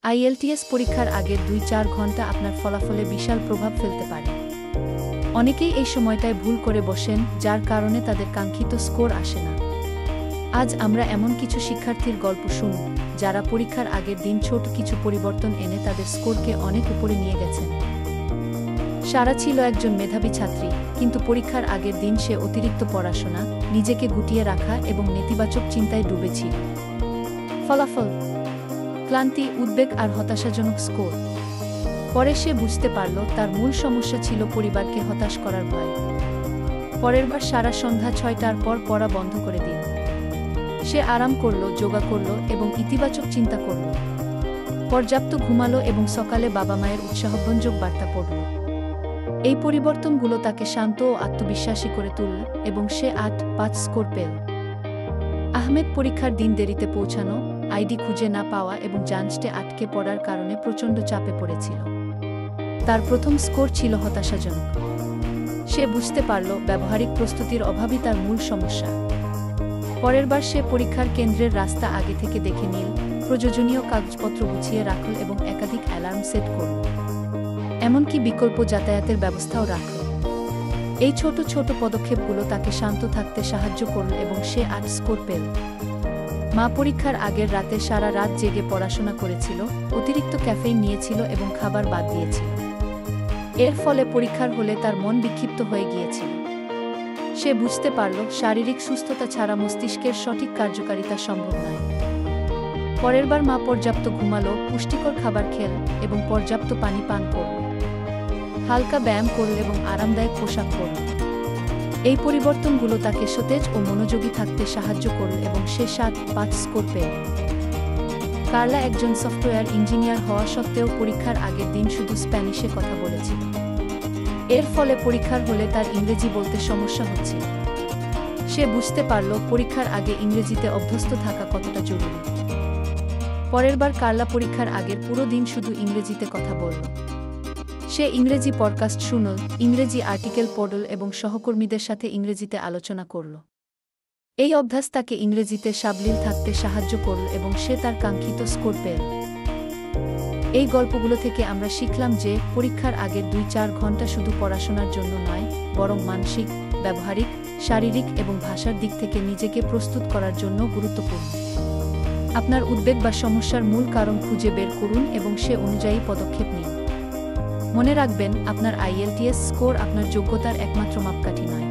IELTS পরীক্ষার আগের ২-৪ ঘন্টা আপনার ফলাফলে বিশাল প্রভাব ফেলতে পারে। অনেকেই এই সময়টায় ভুল করে বসেন, যার কারণে তাদের কাঙ্ক্ষিত স্কোর আসে না। আজ আমরা এমন কিছু শিক্ষার্থীর গল্প শুনব, যারা পরীক্ষার আগের দিন ছোট কিছু পরিবর্তন এনে তাদের স্কোরকে অনেক উপরে নিয়ে গেছেন। সারা ছিল একজন মেধাবী ছাত্রী, কিন্তু পরীক্ষার আগের দিন সে অতিরিক্ত পড়াশোনা, নিজেকে গুটিয়ে রাখা এবং নেতিবাচক চিন্তায় ডুবেছিল। ফলাফল: ক্লান্তি, উদ্বেগ আর হতাশাজনক স্কোর। পরে সে বুঝতে পারল তার মূল সমস্যা ছিল পরিবারকে হতাশ করার ভয়। পরের বার সারা সন্ধ্যা ৬টার পর পড়া বন্ধ করে দিল। সে আরাম করল, যোগা করল এবং ইতিবাচক চিন্তা করল। পর্যাপ্ত ঘুমালো এবং সকালে বাবা মায়ের উৎসাহব্যঞ্জক বার্তা পড়ল। এই পরিবর্তনগুলো তাকে শান্ত ও আত্মবিশ্বাসী করে তুলল এবং সে ৮.৫ স্কোর পেল। আহমেদ পরীক্ষার দিন দেরিতে পৌঁছানো, আইডি খুঁজে না পাওয়া এবং জাঞ্চে আটকে পড়ার কারণে প্রচণ্ড চাপে পড়েছিল। তার প্রথম স্কোর ছিল হতাশাজনক। সে বুঝতে পারল ব্যবহারিক প্রস্তুতির অভাবই তার মূল সমস্যা। পরের বার সে পরীক্ষার কেন্দ্রের রাস্তা আগে থেকে দেখে নিল, প্রয়োজনীয় কাগজপত্র গুছিয়ে রাখল এবং একাধিক অ্যালার্ম সেট করল। এমনকি বিকল্প যাতায়াতের ব্যবস্থাও রাখল। এই ছোট ছোট পদক্ষেপগুলো তাকে শান্ত থাকতে সাহায্য করল এবং সে ৮ স্কোর পেল। মা পরীক্ষার আগের রাতে সারা রাত জেগে পড়াশোনা করেছিল, অতিরিক্ত ক্যাফেইন নিয়েছিল এবং খাবার বাদ দিয়েছিল। এর ফলে পরীক্ষার হলে তার মন বিক্ষিপ্ত হয়ে গিয়েছিল। সে বুঝতে পারল শারীরিক সুস্থতা ছাড়া মস্তিষ্কের সঠিক কার্যকারিতা সম্ভব নয়। পরের বার মা পর্যাপ্ত ঘুমালো, পুষ্টিকর খাবার খেল এবং পর্যাপ্ত পানি পান করল। হালকা ব্যায়াম করল এবং আরামদায়ক পোশাক পরল। এই পরিবর্তনগুলো তাকে সতেজ ও মনোযোগী থাকতে সাহায্য করল এবং সে ৭.৫ স্কোর পেল। কার্লা একজন সফটওয়্যার ইঞ্জিনিয়ার হওয়া সত্ত্বেও পরীক্ষার আগের দিন শুধু স্প্যানিশে কথা বলেছিল। এর ফলে পরীক্ষার হলে তার ইংরেজি বলতে সমস্যা হচ্ছিল। সে বুঝতে পারল পরীক্ষার আগে ইংরেজিতে অভ্যস্ত থাকা কতটা জরুরি। পরের বার কার্লা পরীক্ষার আগের পুরো দিন শুধু ইংরেজিতে কথা বলল। সে ইংরেজি পডকাস্ট শুনল, ইংরেজি আর্টিকেল পড়ল এবং সহকর্মীদের সাথে ইংরেজিতে আলোচনা করল। এই অভ্যাস তাকে ইংরেজিতে সাবলীল থাকতে সাহায্য করল এবং সে তার কাঙ্ক্ষিত স্কোর পেল। এই গল্পগুলো থেকে আমরা শিখলাম যে পরীক্ষার আগের ২-৪ ঘন্টা শুধু পড়াশোনার জন্য নয়, বরং মানসিক, ব্যবহারিক, শারীরিক এবং ভাষার দিক থেকে নিজেকে প্রস্তুত করার জন্য গুরুত্বপূর্ণ। আপনার উদ্বেগ বা সমস্যার মূল কারণ খুঁজে বের করুন এবং সে অনুযায়ী পদক্ষেপ নিন। মনে রাখবেন, আপনার আইএলটিএস স্কোর আপনার যোগ্যতার একমাত্র মাপকাঠি নয়।